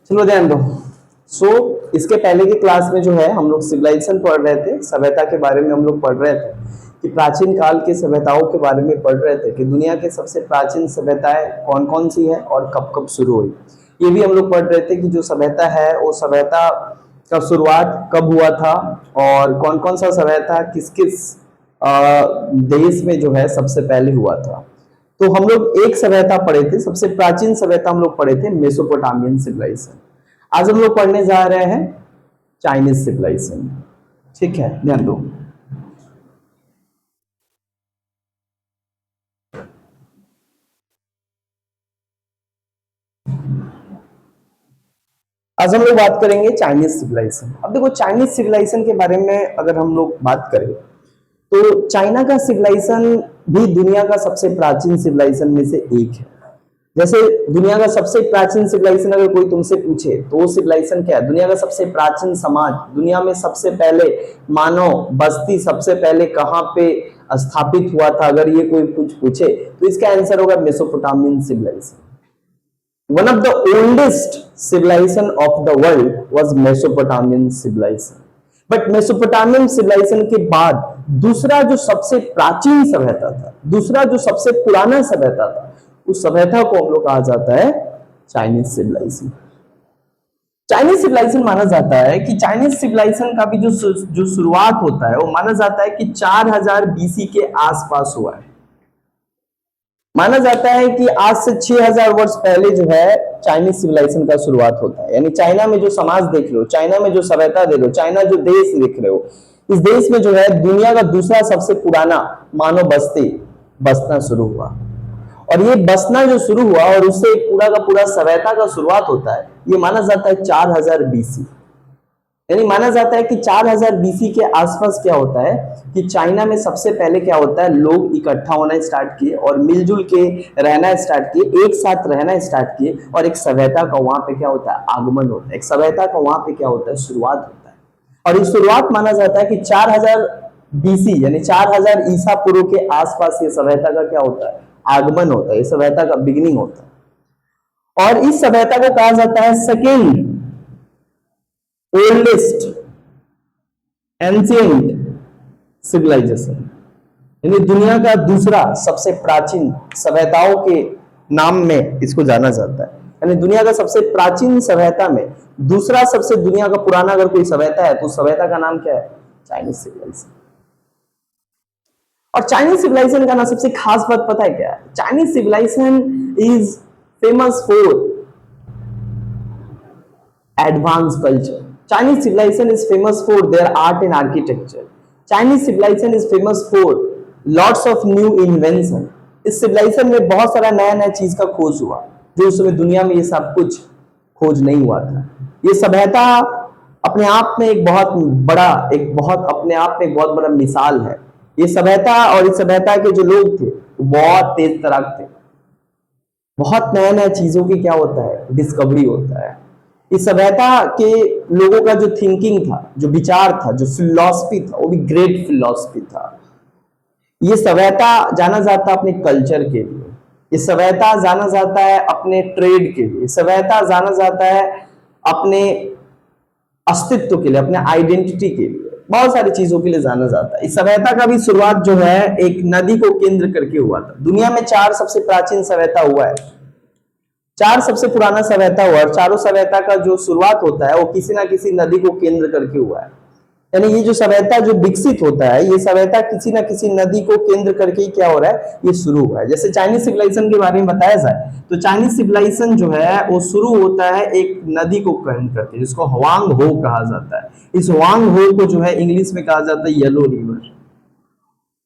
चलो ध्यान दो। इसके पहले की क्लास में जो है हम लोग सिविलाइजेशन पढ़ रहे थे, सभ्यता के बारे में हम लोग पढ़ रहे थे कि प्राचीन काल की सभ्यताओं के बारे में पढ़ रहे थे कि दुनिया के सबसे प्राचीन सभ्यताएं कौन कौन सी है और कब कब शुरू हुई। ये भी हम लोग पढ़ रहे थे कि जो सभ्यता है वो सभ्यता का शुरुआत कब हुआ था और कौन कौन सा सभ्यता किस किस देश में जो है सबसे पहले हुआ था। तो हम लोग एक सभ्यता पढ़े थे, सबसे प्राचीन सभ्यता हम लोग पढ़े थे मेसोपोटामियन सिविलाइजेशन। आज हम लोग पढ़ने जा रहे हैं चाइनीज सिविलाइजेशन। ठीक है, ध्यान दो। आज हम लोग बात करेंगे चाइनीज सिविलाइजेशन। अब देखो, चाइनीज सिविलाइजेशन के बारे में अगर हम लोग बात करें तो चाइना का सिविलाइजेशन भी दुनिया का सबसे प्राचीन सिविलाइजेशन में से एक है। जैसे दुनिया का सबसे प्राचीन सिविलाइजेशन अगर कोई तुमसे पूछे तो वो सिविलाइजेशन क्या है? दुनिया का सबसे प्राचीन समाज, दुनिया में सबसे पहले मानव बस्ती सबसे पहले कहाँ पे स्थापित हुआ था, अगर ये कोई कुछ पूछे तो इसका आंसर होगा Mesopotamian civilization. One of the oldest civilization of the world was Mesopotamian civilization. But Mesopotamian civilization के बाद दूसरा जो सबसे प्राचीन सभ्यता था, दूसरा जो सबसे पुराना सभ्यता था, उस सभ्यता को हम लोग कहा जाता है चाइनीज सिविलाइजेशन। चाइनीज सिविलाइजेशन माना जाता है कि चाइनीज सिविलाइजेशन का भी जो शुरुआत होता है वो माना जाता है कि 4000 बीसी के आसपास हुआ है। माना जाता है कि आज से 6000 वर्ष पहले जो है चाइनीज सिविलाइजेशन का शुरुआत होता है। यानी चाइना में जो समाज देख रहे हो, चाइना में जो सभ्यता देख रहे हो, चाइना जो देश देख रहे हो, इस देश में जो है दुनिया का दूसरा सबसे पुराना मानव बस्ती बसना शुरू हुआ। और ये बसना जो शुरू हुआ और उससे पूरा का पूरा सभ्यता का शुरुआत होता है, ये माना जाता है 4000 बीसी। यानी माना जाता है कि 4000 बीसी के आसपास क्या होता है कि चाइना में सबसे पहले क्या होता है, लोग इकट्ठा होना स्टार्ट किए और मिलजुल के रहना स्टार्ट किए, एक साथ रहना स्टार्ट किए और एक सभ्यता का वहां पे क्या होता है, आगमन होता है। एक सभ्यता का वहां पे क्या होता है, शुरुआत होता है। और इस शुरुआत माना जाता है कि 4000 बीसी यानी 4000 ईसा पूर्व के आसपास ये सभ्यता का क्या होता है, आगमन होता है, ये सभ्यता का बिगिनिंग होता है। और इस सभ्यता को कहा जाता है सेकेंड ओल्डेस्ट एंशिएंट सिविलाइजेशन, यानी दुनिया का दूसरा सबसे प्राचीन सभ्यताओं के नाम में इसको जाना जाता है। यानी दुनिया का सबसे प्राचीन सभ्यता में दूसरा सबसे दुनिया का पुराना अगर कोई सभ्यता है तो सभ्यता का नाम क्या है, चाइनीज सिविलाइजेशन। और चाइनीज सिविलाइजेशन का ना सबसे खास बात पता है क्या है? Chinese civilization is famous for advance culture. Chinese civilization is famous for their art and architecture. Chinese civilization is famous for lots of new invention. इस civilization में बहुत सारा नया नया चीज का खोज हुआ जो उस समय दुनिया में ये सब कुछ खोज नहीं हुआ था। ये सभ्यता अपने आप में एक बहुत बड़ा मिसाल है। ये सभ्यता और इस सभ्यता के जो लोग थे बहुत तेज तर्क थे। बहुत नया नया चीजों की क्या होता है, डिस्कवरी होता है। इस सभ्यता के लोगों का जो थिंकिंग था, जो विचार था, जो फिलॉसफी था, वो भी ग्रेट फिलॉसफी था। ये सभ्यता जाना जाता है अपने कल्चर के लिए, ये सभ्यता जाना जाता है अपने ट्रेड के लिए, सभ्यता जाना जाता है अपने अस्तित्व के लिए, अपने आइडेंटिटी के लिए, बहुत सारी चीजों के लिए जाना जाता है। इस सभ्यता का भी शुरुआत जो है एक नदी को केंद्र करके हुआ था। दुनिया में 4 सबसे प्राचीन सभ्यता हुआ है, 4 सबसे पुराना सभ्यता हुआ और चारों सभ्यता का जो शुरुआत होता है वो किसी ना किसी नदी को केंद्र करके हुआ है। यानी ये जो सभ्यता जो विकसित होता है, ये सभ्यता किसी ना किसी नदी को केंद्र करके ही क्या हो रहा है, ये शुरू हुआ है। जैसे चाइनीज सिविलाइजेशन के बारे में बताया जाए तो चाइनीज सिविलाइजेशन जो है वो शुरू होता है एक नदी को केंद्र करके, जिसको हुआंग हो कहा जाता है। इस हुआंग हो को जो है इंग्लिश में कहा जाता है येलो रिवर।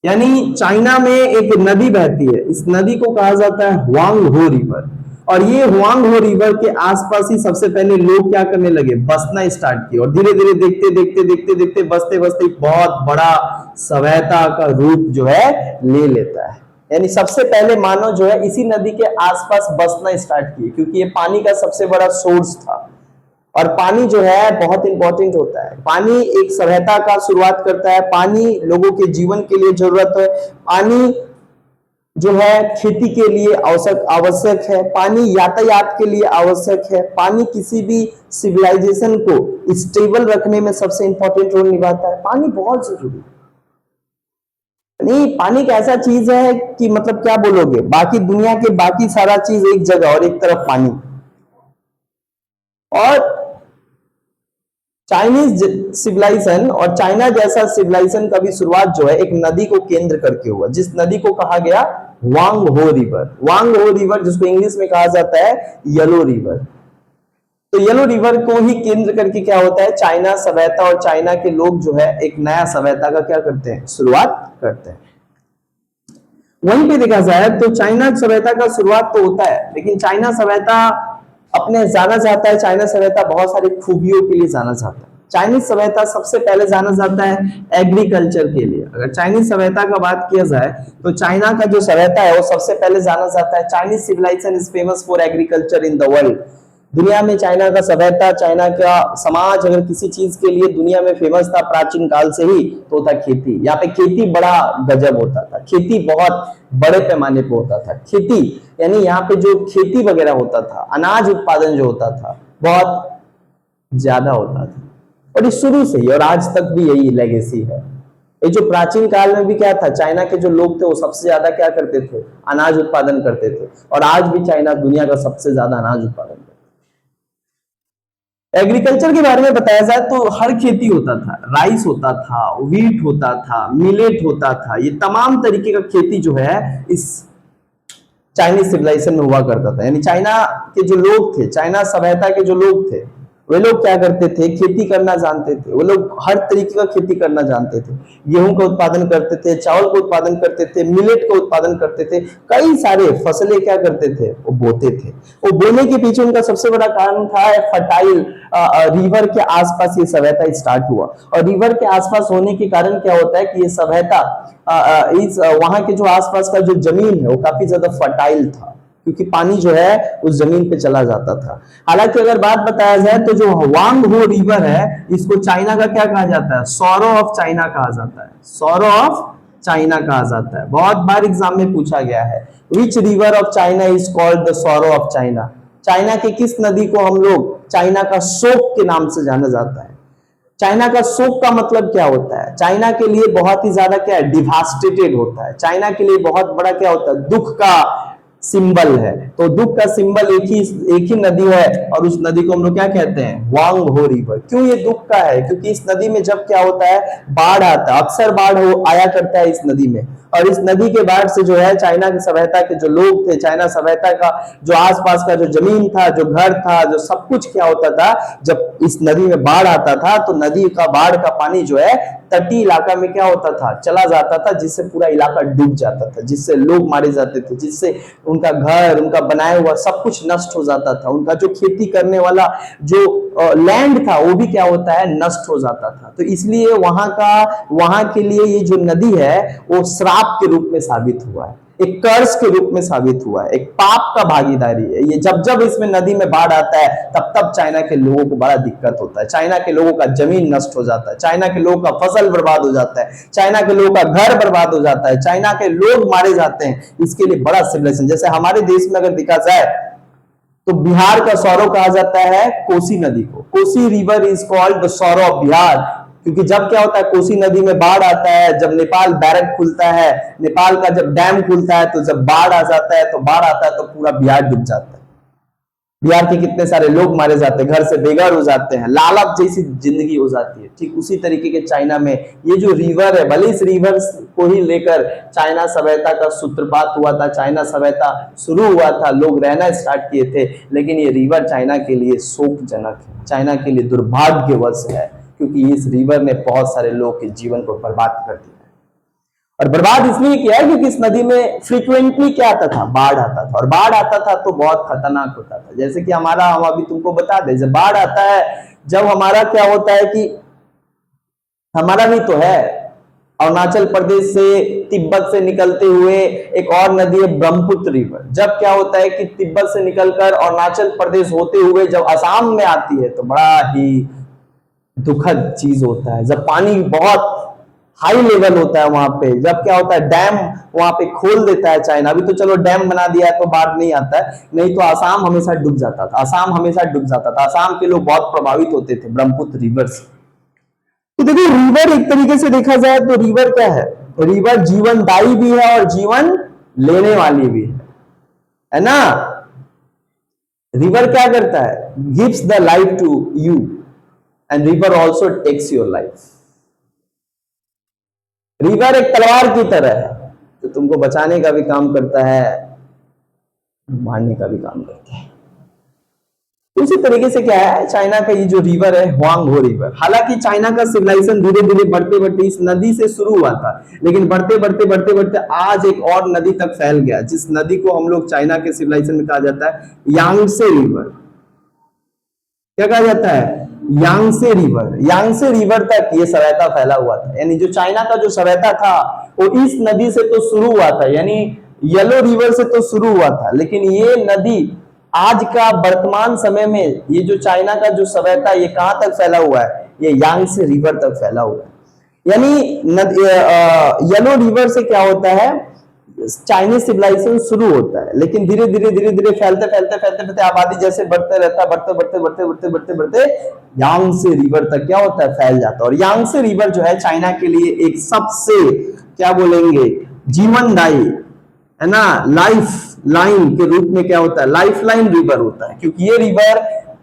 यानी चाइना में एक नदी बहती है, इस नदी को कहा जाता है हुआंग हो रिवर। और ये हुआंग हो रिवर के आसपास ही सबसे पहले लोग क्या करने लगे, बसना स्टार्ट किए और धीरे धीरे देखते बसते बहुत बड़ा सभ्यता का रूप जो है ले लेता है। यानी सबसे पहले मानव जो है इसी नदी के आसपास बसना स्टार्ट किए, क्योंकि ये पानी का सबसे बड़ा सोर्स था। और पानी जो है बहुत इंपॉर्टेंट होता है। पानी एक सभ्यता का शुरुआत करता है, पानी लोगों के जीवन के लिए जरूरत है, पानी जो है खेती के लिए आवश्यक आवश्यक है, पानी यातायात के लिए आवश्यक है, पानी किसी भी सिविलाइजेशन को स्टेबल रखने में सबसे इंपॉर्टेंट रोल निभाता है। पानी बहुत जरूरी है। नहीं, पानी एक ऐसा चीज है कि मतलब क्या बोलोगे, बाकी दुनिया के बाकी सारा चीज एक जगह और एक तरफ पानी। और चाइनीज सिविलाइजेशन और चाइना जैसा सिविलाइजेशन का भी शुरुआत जो है एक नदी को केंद्र करके हुआ, जिस नदी को कहा गया वांग हो रिवर। वांग हो रिवर जिसको इंग्लिश में कहा जाता है येलो रिवर। तो येलो रिवर को ही केंद्र करके क्या होता है, चाइना सभ्यता और चाइना के लोग जो है एक नया सभ्यता का क्या करते हैं, शुरुआत करते हैं। वहीं पे देखा जाए तो चाइना सभ्यता का शुरुआत तो होता है, लेकिन चाइना सभ्यता अपने जाना जाता है, चाइना सभ्यता बहुत सारी खूबियों के लिए जाना जाता है। चाइनीज सभ्यता सबसे पहले जाना जाता है एग्रीकल्चर के लिए। अगर चाइनीज सभ्यता का बात किया जाए तो चाइना का जो सभ्यता है वो सबसे पहले जाना जाता है, Chinese civilization is famous for agriculture in the world. दुनिया में चाइना का सभ्यता, चाइना का समाज अगर किसी चीज के लिए दुनिया में फेमस था प्राचीन काल से ही तो था खेती। यहाँ पे खेती बड़ा गजब होता था, खेती बहुत बड़े पैमाने पे होता था। खेती यानी यहाँ पे जो खेती वगैरह होता था, अनाज उत्पादन जो होता था बहुत ज्यादा होता था। और ये शुरू से ही और आज तक भी यही लेगेसी है। ये जो प्राचीन काल में भी क्या था, चाइना के जो लोग थे वो सबसे ज्यादा क्या करते थे, अनाज उत्पादन करते थे। और आज भी चाइना दुनिया का सबसे ज्यादा अनाज उत्पादन करता है। एग्रीकल्चर के बारे में बताया जाए तो हर खेती होता था, राइस होता था, व्हीट होता था, मिलेट होता था। ये तमाम तरीके का खेती जो है इस चाइनीज सिविलाइजेशन में हुआ करता था। यानी चाइना के जो लोग थे, चाइना सभ्यता के जो लोग थे, वे लोग क्या करते थे, खेती करना जानते थे। वो लोग हर तरीके का खेती करना जानते थे। गेहूं का उत्पादन करते थे, चावल का उत्पादन करते थे, मिलेट का उत्पादन करते थे, कई सारे फसलें क्या करते थे, वो बोते थे। वो बोने के पीछे उनका सबसे बड़ा कारण था फर्टाइल रिवर के आसपास ये सभ्यता स्टार्ट हुआ। और रिवर के आसपास होने के कारण क्या होता है कि ये सभ्यता इस वहां के जो आसपास का जो जमीन है वो काफी ज्यादा फर्टाइल था, क्योंकि पानी जो है उस जमीन पे चला जाता था। हालांकि अगर बात बताया जाए तो जो वांग हो रिवर है इसको चाइना का क्या कहा जाता है, सौरो ऑफ चाइना कहा जाता है। सौरो ऑफ चाइना कहा जाता है, बहुत बार एग्जाम में पूछा गया है। Which river of China is called the sorrow of China. China के किस नदी को हम लोग चाइना का शोक के नाम से जाना जाता है। चाइना का शोक का मतलब क्या होता है, चाइना के लिए बहुत ही ज्यादा क्या है, डिवास्टेटेड होता है। चाइना के लिए बहुत बड़ा क्या होता है, दुख का सिंबल है। तो दुख का सिंबल एक ही नदी है और उस नदी को हम लोग क्या कहते हैं, वांग हो रिवर। क्यों ये दुख का है, क्योंकि इस नदी में जब क्या होता है, बाढ़ आता है, अक्सर बाढ़ हो आया करता है इस नदी में। और इस नदी के बाढ़ से जो है चाइना की सभ्यता के जो लोग थे, चाइना सभ्यता का जो आसपास का जो जमीन था, जो घर था, जो सब कुछ क्या होता था, जब इस नदी में बाढ़ आता था तो नदी का बाढ़ का पानी जो है तटीय इलाका में क्या होता था, चला जाता था, जिससे पूरा इलाका डूब जाता था, जिससे लोग मारे जाते थे, जिससे उनका घर, उनका बनाया हुआ सब कुछ नष्ट हो जाता था। उनका जो खेती करने वाला जो लैंड था वो भी क्या होता है, नष्ट हो जाता था। तो इसलिए वहां के लिए ये जो नदी है वो श्राप के रूप में साबित हुआ है, एक कर्ज के रूप में साबित हुआ है, एक पाप का भागीदारी है। ये जब जब इसमें नदी में बाढ़ आता है तब तब चाइना के लोगों को बड़ा दिक्कत होता है। चाइना के लोगों का जमीन नष्ट हो जाता है, चाइना के लोगों का फसल बर्बाद हो जाता है, चाइना के लोगों का घर बर्बाद हो जाता है, चाइना के लोग मारे जाते हैं। इसके लिए बड़ा सिविलाइजेशन, जैसे हमारे देश में अगर देखा जाए तो बिहार का सौरव कहा जाता है कोसी नदी को। Kosi river is called the sorrow of Bihar, क्योंकि जब क्या होता है, कोसी नदी में बाढ़ आता है, जब नेपाल बैरक खुलता है, नेपाल का जब डैम खुलता है, तो जब बाढ़ आ जाता है, तो बाढ़ आता है तो पूरा बिहार डूब जाता है। बिहार के कितने सारे लोग मारे जाते हैं, घर से बेघर हो जाते हैं, लालच जैसी जिंदगी हो जाती है। ठीक उसी तरीके के चाइना में ये जो रिवर है, भले इस रिवर को ही लेकर चाइना सभ्यता का सूत्रपात हुआ था, चाइना सभ्यता शुरू हुआ था, लोग रहना स्टार्ट किए थे, लेकिन ये रिवर चाइना के लिए शोकजनक है, चाइना के लिए दुर्भाग्यवश है, क्योंकि इस रिवर ने बहुत सारे लोग के जीवन को बर्बाद कर दिया। और बर्बाद इसलिए किया है क्योंकि इस नदी में फ्रीक्वेंटली क्या आता था, बाढ़ आता था। और बाढ़ आता था तो बहुत खतरनाक होता था। जैसे कि हम अभी तुमको बता दें, जब बाढ़ आता है, जब हमारा क्या होता है कि हमारा भी तो है, अरुणाचल प्रदेश से, तिब्बत से निकलते हुए एक और नदी है ब्रह्मपुत्र रिवर। जब क्या होता है कि तिब्बत से निकलकर अरुणाचल प्रदेश होते हुए जब असम में आती है तो बड़ा ही दुखद चीज होता है। जब पानी बहुत हाई लेवल होता है वहां पे, जब क्या होता है डैम वहां पे खोल देता है चाइना। अभी तो चलो डैम बना दिया है तो बाढ़ नहीं आता है, नहीं तो असम हमेशा डूब जाता था, असम हमेशा डूब जाता था। असम के लोग बहुत प्रभावित होते थे ब्रह्मपुत्र रिवर से। तो देखिए रिवर एक तरीके से देखा जाए तो रिवर क्या है, रिवर जीवनदायी भी है और जीवन लेने वाली भी है ना। रिवर क्या करता है, gives the life to you and river also takes your life. River एक तलवार की तरह है, तो तुमको बचाने का भी काम करता है, मारने का भी काम करता है। उसी तरीके से क्या है, चाइना का ये जो रिवर है हुआंगहो रिवर, हालांकि चाइना का सिविलाइजेशन धीरे धीरे बढ़ते बढ़ते इस नदी से शुरू हुआ था, लेकिन बढ़ते बढ़ते बढ़ते बढ़ते आज एक और नदी तक फैल गया, जिस नदी को हम लोग चाइना के सिविलाइजेशन में कहा जाता है यांगसे रिवर। क्या कहा जाता है, यांगसे रिवर। यांगसे रिवर तक ये सभ्यता फैला हुआ था, यानी जो चाइना का जो सभ्यता था वो इस नदी से तो शुरू हुआ था, यानी येलो रिवर से तो शुरू हुआ था, लेकिन ये नदी आज का वर्तमान समय में ये जो चाइना का जो सभ्यता ये कहां तक फैला हुआ है, ये यांगसे रिवर तक फैला हुआ है। यानी येलो रिवर से क्या होता है, चाइनीज सिविलाइजेशन शुरू होता है, लेकिन धीरे धीरे धीरे धीरे फैलते फैलते फैलते फैलते आबादी जैसे बढ़ते रहता है, बढ़ते बढ़ते बढ़ते बढ़ते बढ़ते बढ़ते यांगसे रिवर तक क्या होता है, फैल जाता है। और यांगसे रिवर जो है चाइना के लिए एक सबसे क्या बोलेंगे जीवनदायी है ना, लाइफ लाइन के रूप में क्या होता है, लाइफ लाइन रिवर होता है, क्योंकि ये रिवर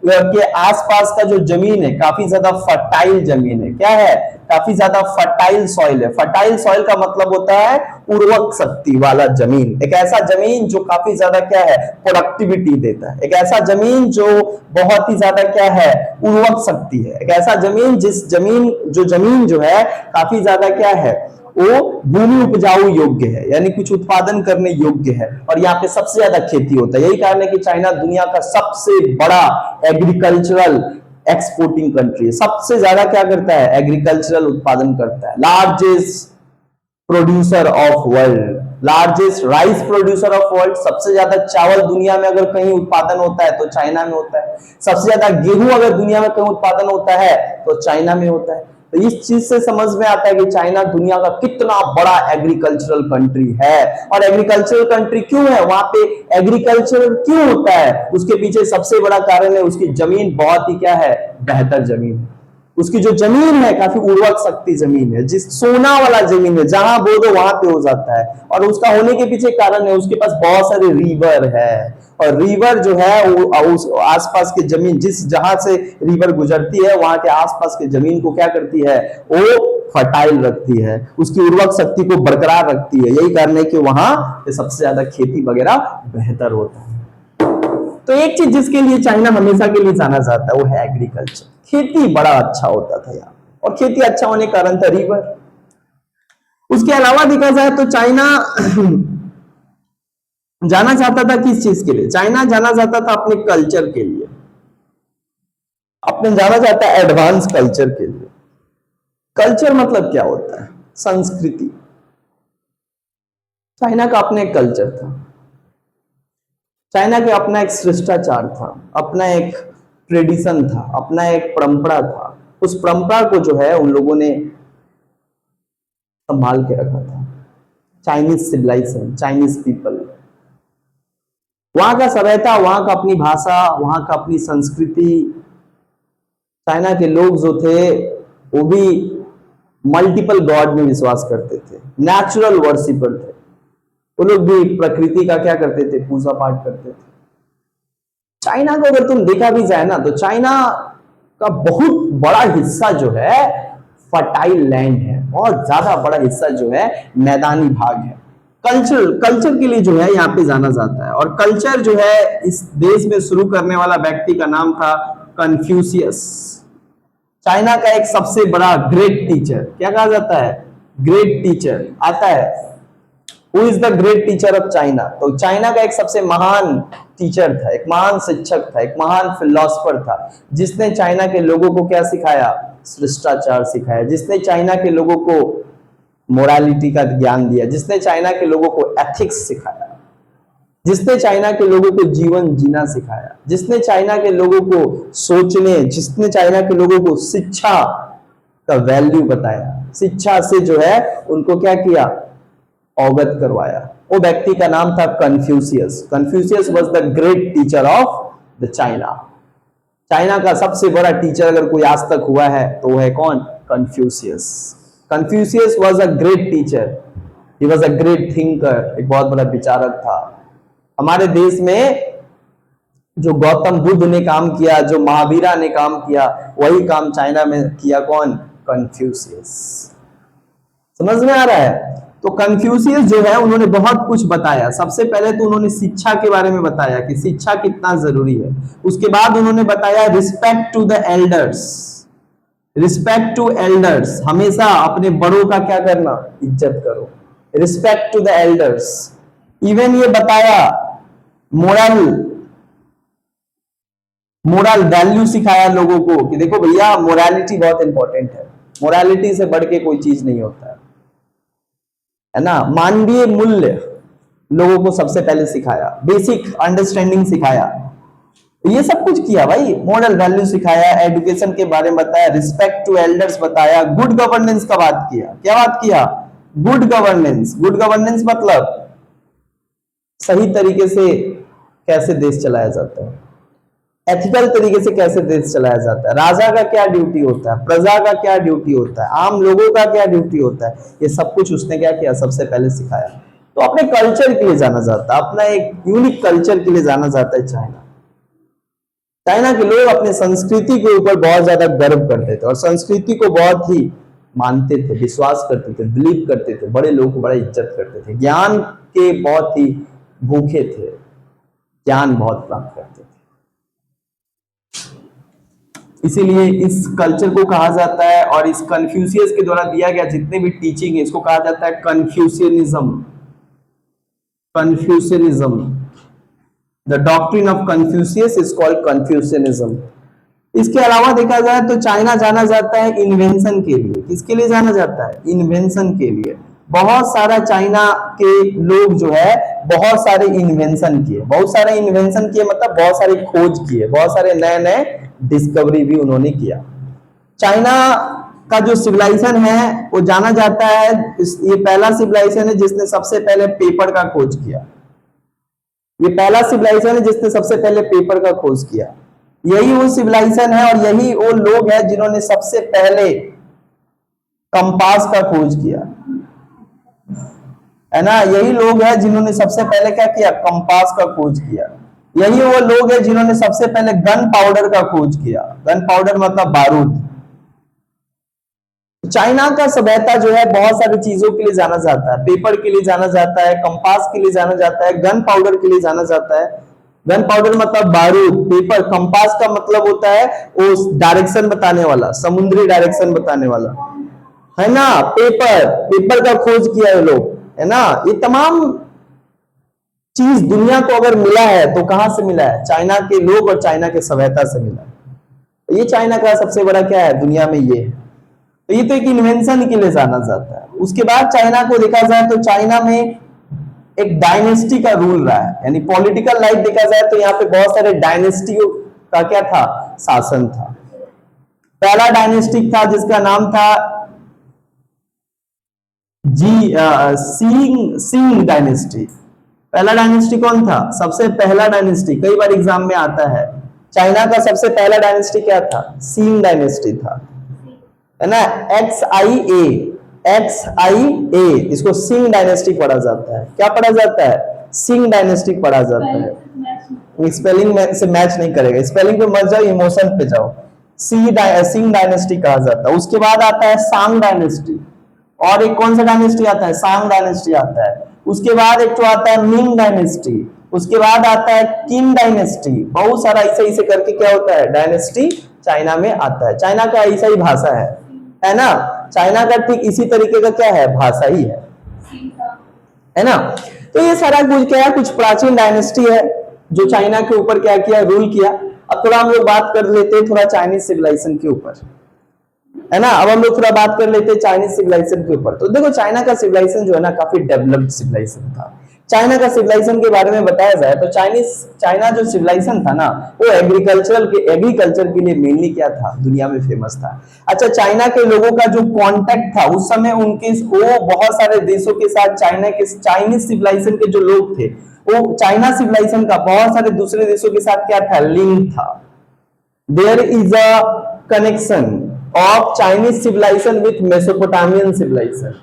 के आसपास का जो जमीन है काफी ज्यादा फर्टाइल जमीन है। क्या है, काफी ज्यादा फर्टाइल सॉइल है। फर्टाइल सॉइल का मतलब होता है उर्वरक शक्ति वाला जमीन, एक ऐसा जमीन जो काफी ज्यादा क्या है, प्रोडक्टिविटी देता है, एक ऐसा जमीन जो बहुत ही ज्यादा क्या है, उर्वरक शक्ति है, एक ऐसा जमीन जो जमीन जो है काफी ज्यादा क्या है, वो भूमि उपजाऊ योग्य है, यानी कुछ उत्पादन करने योग्य है, और यहाँ पे सबसे ज्यादा खेती होता है। यही कारण है कि चाइना दुनिया का सबसे बड़ा एग्रीकल्चरल एक्सपोर्टिंग कंट्री है। सबसे ज्यादा क्या करता है, एग्रीकल्चरल उत्पादन करता है। Largest producer of world, largest rice producer of world. सबसे ज्यादा चावल दुनिया में अगर कहीं उत्पादन होता है तो चाइना में होता है। सबसे ज्यादा गेहूं अगर दुनिया में कहीं उत्पादन होता है तो चाइना में होता है। तो इस चीज से समझ में आता है कि चाइना दुनिया का कितना बड़ा एग्रीकल्चरल कंट्री है। और एग्रीकल्चरल कंट्री क्यों है, वहां पे एग्रीकल्चर क्यों होता है, उसके पीछे सबसे बड़ा कारण है उसकी जमीन बहुत ही क्या है, बेहतर जमीन है। उसकी जो जमीन है काफी उर्वरक शक्ति जमीन है, जिस सोना वाला जमीन है, जहां बो दो वहां पे हो जाता है। और उसका होने के पीछे कारण है उसके पास बहुत सारे रिवर है, और रिवर जो है वो उस आसपास के जमीन, जिस जहां से रिवर गुजरती है वहां के आसपास के जमीन को क्या करती है, वो फर्टाइल रखती है, उसकी उर्वरक शक्ति को बरकरार रखती है। यही कारण है कि वहां पे सबसे ज्यादा खेती वगैरह बेहतर होता है। तो एक चीज जिसके लिए चाइना हमेशा के लिए जाना जाता है वो है एग्रीकल्चर। खेती बड़ा अच्छा होता था यहाँ, और खेती अच्छा होने के कारण था रिवर। उसके अलावा देखा जाए तो चाइना जाना चाहता था किस चीज के लिए, चाइना जाना चाहता था अपने कल्चर के लिए, अपने जाना चाहता है एडवांस कल्चर के लिए। कल्चर मतलब क्या होता है, संस्कृति। चाइना का अपना एक कल्चर था, चाइना का अपना एक शिष्टाचार था, अपना एक ट्रेडिशन था, अपना एक परंपरा था। उस परंपरा को जो है उन लोगों ने संभाल के रखा था। चाइनीज सिविलाइजेशन, चाइनीज पीपल, वहां का सभ्यता, वहां का अपनी भाषा, वहां का अपनी संस्कृति। चाइना के लोग जो थे वो भी मल्टीपल गॉड में विश्वास करते थे, नेचुरल वर्शिपर थे। वो लोग भी प्रकृति का क्या करते थे, पूजा पाठ करते थे। चाइना को अगर तुम देखा भी जाए ना तो चाइना का बहुत बड़ा हिस्सा जो है फर्टाइल लैंड है, बहुत ज्यादा बड़ा हिस्सा जो है मैदानी भाग है। कल्चर के लिए जो है यहाँ पे जाना जाता है। और कल्चर जो है इस देश में शुरू करने वाला व्यक्ति का नाम था कन्फ्यूशियस। चाइना का एक सबसे बड़ा ग्रेट टीचर, क्या कहा जाता है, ग्रेट टीचर आता है। Who is the great teacher of China? तो चाइना का एक सबसे महान टीचर था, एक महान शिक्षक था, एक महान फिलोसफर था, जिसने चाइना के लोगों को क्या सिखाया, शिष्टाचार सिखाया, जिसने चाइना के लोगों को मोरालिटी का ज्ञान दिया, जिसने चाइना के लोगों को एथिक्स सिखाया, जिसने चाइना के लोगों को जीवन जीना सिखाया, जिसने चाइना के लोगों को सोचने, जिसने चाइना के लोगों को शिक्षा का वैल्यू बताया, शिक्षा से जो है उनको क्या किया, अवगत करवाया। वो व्यक्ति का नाम था Confucius. Confucius was the great teacher of the China. China का सबसे बड़ा टीचर अगर कोई आज तक हुआ है तो वो है कौन, Confucius. Confucius was a great teacher, he was a great thinker, एक बहुत बड़ा विचारक था। हमारे देश में जो गौतम बुद्ध ने काम किया, जो महावीरा ने काम किया, वही काम चाइना में किया कौन, कन्फ्यूशियस। समझ में आ रहा है? तो कन्फ्यूशियस जो है उन्होंने बहुत कुछ बताया। सबसे पहले तो उन्होंने शिक्षा के बारे में बताया कि शिक्षा कितना जरूरी है। उसके बाद उन्होंने बताया respect to the elders, respect to elders, हमेशा अपने बड़ों का क्या करना, इज्जत करो, respect to the elders. Even ये बताया मोरल, मोरल वैल्यू सिखाया लोगों को कि देखो भैया मोरालिटी बहुत इंपॉर्टेंट है, मोरालिटी से बढ़ के कोई चीज नहीं होता है ना। मानवीय मूल्य लोगों को सबसे पहले सिखाया, बेसिक अंडरस्टैंडिंग सिखाया, ये सब कुछ किया भाई। मॉरल वैल्यू सिखाया, एजुकेशन के बारे में बताया, रिस्पेक्ट टू एल्डर्स बताया, गुड गवर्नेंस का बात किया। क्या बात किया, गुड गवर्नेंस। गुड गवर्नेंस मतलब सही तरीके से कैसे देश चलाया जाता है, एथिकल तरीके से कैसे देश चलाया जाता है, राजा का क्या ड्यूटी होता है, प्रजा का क्या ड्यूटी होता है, आम लोगों का क्या ड्यूटी होता है, ये सब कुछ उसने क्या किया, सबसे पहले सिखाया। तो अपने कल्चर के लिए जाना जाता है, अपना एक यूनिक कल्चर के लिए जाना जाता है चाइना। चाइना के लोग अपने संस्कृति के ऊपर बहुत ज्यादा गर्व करते थे और संस्कृति को बहुत ही मानते थे, विश्वास करते थे, बिलीव करते थे, बड़े लोगों को बड़ा इज्जत करते थे, ज्ञान के बहुत ही भूखे थे, ज्ञान बहुत प्राप्त करते थे। इसीलिए इस कल्चर को कहा जाता है, और इस कन्फ्यूशियस के द्वारा दिया गया जितने भी टीचिंग है इसको कहा जाता है Confucianism. Confucianism, the doctrine of Confucius is called Confucianism. इसके अलावा देखा जाए तो चाइना जाना जाता है इन्वेंशन के लिए। किसके लिए जाना जाता है, इन्वेंशन के लिए। बहुत सारा चाइना के लोग जो है बहुत सारे इन्वेंशन किए, बहुत सारे इन्वेंशन किए मतलब बहुत सारी खोज किए, बहुत सारे नए नए डिस्कवरी भी उन्होंने किया। चाइना का जो सिविलाइजेशन है वो जाना जाता है, ये पहला सिविलाइजेशन है जिसने सबसे पहले पेपर का खोज किया। ये पहला सिविलाइजेशन है जिसने सबसे पहले पेपर का खोज किया। यही वो सिविलाइजेशन है और यही वो लोग हैं जिन्होंने सबसे पहले कंपास का खोज किया, है ना। यही लोग हैं जिन्होंने सबसे पहले क्या किया, कंपास का खोज किया। यही वो लोग हैं जिन्होंने सबसे पहले गन पाउडर का खोज किया। गन पाउडर मतलब बारूद। चाइना का सभ्यता जो है बहुत सारी चीजों के लिए जाना जाता है, पेपर के लिए जाना जाता है, कंपास के लिए जाना जाता है, गन पाउडर के लिए जाना जाता है। गन पाउडर मतलब बारूद, पेपर, कंपास का मतलब होता है वो डायरेक्शन बताने वाला, समुद्री डायरेक्शन बताने वाला, है ना। पेपर, पेपर का खोज किया है लोग, है ना। ये तमाम चीज दुनिया को अगर मिला है तो कहां से मिला है, चाइना के लोग और चाइना के सभ्यता से मिला है। ये चाइना का सबसे बड़ा क्या है दुनिया में, ये है। तो ये तो एक इन्वेंशन के लिए जाना जाता है। उसके बाद चाइना को देखा जाए तो चाइना में एक डायनेस्टी का रूल रहा है, यानी पॉलिटिकल लाइफ देखा जाए तो यहाँ पे बहुत सारे डायनेस्टियों का क्या था, शासन था। पहला डायनेस्टी था जिसका नाम था सिंग डायनेस्टी। पहला डायनेस्टी कौन था, सबसे पहला डायनेस्टी, कई बार एग्जाम में आता है। चाइना का सबसे पहला डायनेस्टी क्या था, सिंग डायनेस्टी था, है ना। XIA, इसको सिंग डायनेस्टी पढ़ा जाता है। क्या पढ़ा जाता है, सिंग डायनेस्टी पढ़ा जाता है। स्पेलिंग में से मैच नहीं करेगा, स्पेलिंग पे मत जाओ, इमोशन पे जाओ। सिंग डायनेस्टी कहा जाता है। उसके बाद आता है सांग डायनेस्टी, और एक कौन सा डायनेस्टी आता है, सांग डायनेस्टी आता है। उसके बाद एक तो आता है मिंग डायनेस्टी, उसके बाद आता है किंग डायनेस्टी। बहुत सारा ऐसे ऐसे करके क्या होता है, डायनेस्टी चाइना में आता है। चाइना का ऐसा ही भाषा है ना। चाइना का ठीक इसी तरीके का क्या है, भाषा ही है ना। तो ये सारा कुछ क्या है, कुछ प्राचीन डायनेस्टी है जो चाइना के ऊपर क्या किया, रूल किया। अब थोड़ा हम लोग बात कर लेते हैं थोड़ा चाइनीज सिविलाइजेशन के ऊपर। है ना। अब हम लोग थोड़ा बात कर लेते हैं चाइनीज सिविलाइजेशन के ऊपर। तो देखो चाइना का सिविलाइजेशन जो है ना काफी डेवलप्ड सिविलाइजेशन था। चाइना का सिविलाइजेशन के बारे में बताया जाए तो चाइना जो सिविलाइजेशन था ना वो एग्रीकल्चर के लिए मेनली क्या था, दुनिया में फेमस था। अच्छा, चाइना के लोगों का जो कांटेक्ट था उस समय उनके वो बहुत सारे देशों के साथ चाइनीज सिविलाइजेशन के जो लोग थे वो चाइना सिविलाइजेशन का बहुत सारे दूसरे देशों के साथ क्या था, लिंक था। There is a connection of Chinese civilization with Mesopotamian civilization.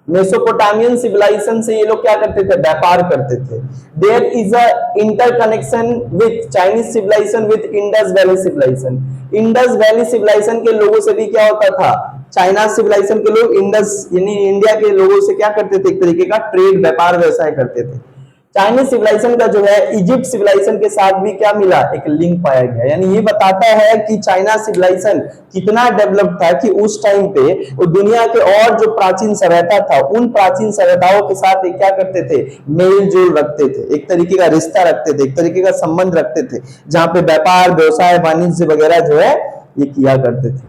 Mesopotamian civilization से ये लोग क्या करते थे, व्यापार करते थे। There is a interconnection with Chinese civilization with Indus valley civilization. Indus valley civilization के लोगों से भी क्या होता था, चाइना सिविलाइजेशन के लोग इंडस यानी इंडिया के लोगों से क्या करते थे, एक तरीके का ट्रेड व्यापार व्यवसाय करते थे। चाइनीज सिविलाइजेशन का जो है इजिप्ट सिविलाइजेशन के साथ भी क्या मिला, एक लिंक पाया गया। यानी ये बताता है कि चाइना सिविलाइजेशन कितना डेवलप था कि उस टाइम पे वो दुनिया के और जो प्राचीन सभ्यता था उन प्राचीन सभ्यताओं के साथ एक क्या करते थे, मेल जोल रखते थे, एक तरीके का रिश्ता रखते थे, एक तरीके का संबंध रखते थे, जहां पे व्यापार व्यवसाय वाणिज्य वगैरह जो है ये किया करते थे,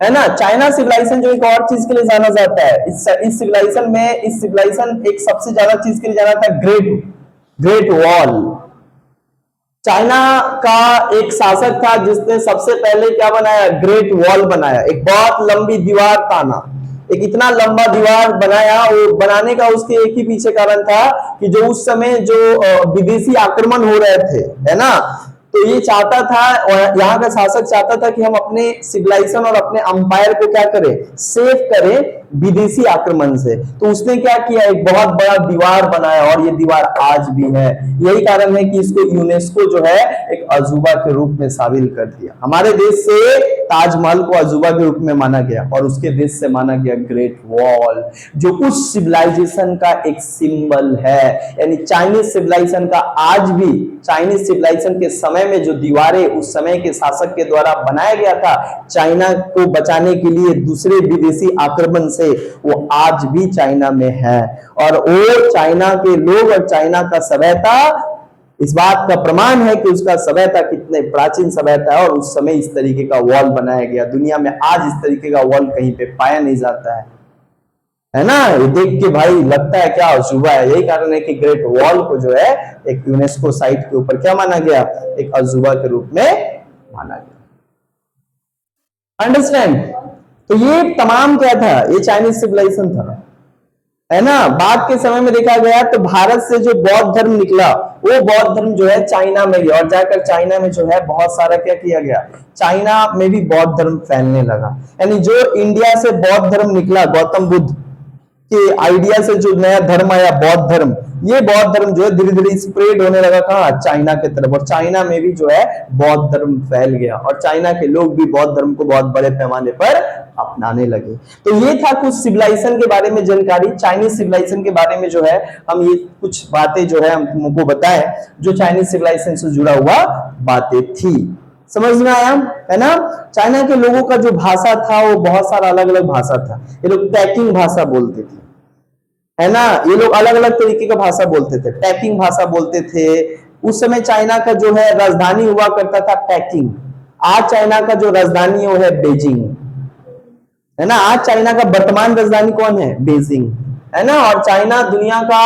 है ना। चाइना सिविलाइजेशन जो एक और चीज के लिए जाना जाता है, इस सिविलाइजेशन एक सबसे ज्यादा चीज के लिए जाना था, ग्रेट वॉल। चाइना का एक शासक था जिसने सबसे पहले क्या बनाया, ग्रेट वॉल बनाया। एक बहुत लंबी दीवार ताना, एक इतना लंबा दीवार बनाया। वो बनाने का उसके एक ही पीछे कारण था कि जो उस समय जो विदेशी आक्रमण हो रहे थे, है ना, तो ये चाहता था और यहाँ का शासक चाहता था कि हम अपने सिविलाइजेशन और अपने अंपायर को क्या करें, सेव करें विदेशी आक्रमण से। तो उसने क्या किया, एक बहुत बड़ा दीवार बनाया और ये दीवार आज भी है। यही कारण है कि इसको यूनेस्को जो है एक अजूबा के रूप में शामिल कर दिया। हमारे देश से ताजमहल को अजूबा के रूप में माना गया और उसके देश से माना गया ग्रेट वॉल, जो उस सिविलाइजेशन का एक सिंबल है। यानी चाइनीज सिविलाइजेशन का आज भी, चाइनीज सिविलाइजेशन के समय में जो दीवारें उस समय के शासक के द्वारा बनाया गया था चाइना को बचाने के लिए दूसरे विदेशी आक्रमण से, वो आज भी चाइना में है। और वो चाइना के लोग और चाइना का सभ्यता इस बात का प्रमाण है कि उसका सभ्यता कितने प्राचीन सभ्यता है और उस समय इस तरीके का वॉल बनाया गया। दुनिया में आज इस तरीके का वॉल कहीं पे पाया नहीं जाता है ना। ये देख के भाई लगता है क्या अजूबा है। यही कारण है कि ग्रेट वॉल को जो है एक यूनेस्को साइट के ऊपर क्या माना गया, एक अजूबा के रूप में माना गया। अंडरस्टैंड। तो ये तमाम क्या था, ये चाइनीज सिविलाइजेशन था, है ना। बाद के समय में देखा गया तो भारत से जो बौद्ध धर्म निकला वो बौद्ध धर्म जो है चाइना में गया और जाकर चाइना में जो है बहुत सारा क्या किया गया, चाइना में भी बौद्ध धर्म फैलने लगा। यानी जो इंडिया से बौद्ध धर्म निकला गौतम बुद्ध के आइडिया से, जो नया धर्म आया बौद्ध धर्म, ये बौद्ध धर्म जो है धीरे धीरे स्प्रेड होने लगा कहाँ, चाइना के तरफ। और चाइना में भी जो है बौद्ध धर्म फैल गया और चाइना के लोग भी बौद्ध धर्म को बहुत बड़े पैमाने पर अपनाने लगे। तो ये था कुछ सिविलाइजेशन के बारे में जानकारी। चाइनीज सिविलाइजेशन के बारे में जो है हम ये कुछ बातें जो है हम तुमको बताएं जो चाइनीज सिविलाइजेशन से जुड़ा हुआ बातें थी। समझ में आया, है ना। चाइना के लोगों का जो भाषा था वो बहुत सारा अलग अलग भाषा था। ये लोग टैकिंग भाषा बोलते थे, है ना। ये लोग अलग अलग तरीके का भाषा बोलते थे, टैकिंग भाषा बोलते थे। उस समय चाइना का जो है राजधानी हुआ करता था पैकिंग। आज चाइना का जो राजधानी है वो है बीजिंग, है ना। आज चाइना का वर्तमान राजधानी कौन है, बीजिंग, है ना। और चाइना दुनिया का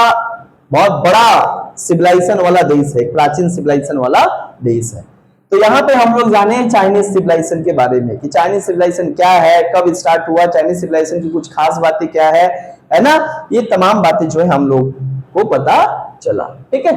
बहुत बड़ा सिविलाइजेशन वाला देश है, प्राचीन सिविलाइजेशन वाला देश है। तो यहाँ पे हम लोग जाने चाइनीज सिविलाइजेशन के बारे में कि चाइनीज सिविलाइजेशन क्या है, कब स्टार्ट हुआ, चाइनीज सिविलाइजेशन की कुछ खास बातें क्या है ना। ये तमाम बातें जो है हम लोग को पता चला, ठीक है।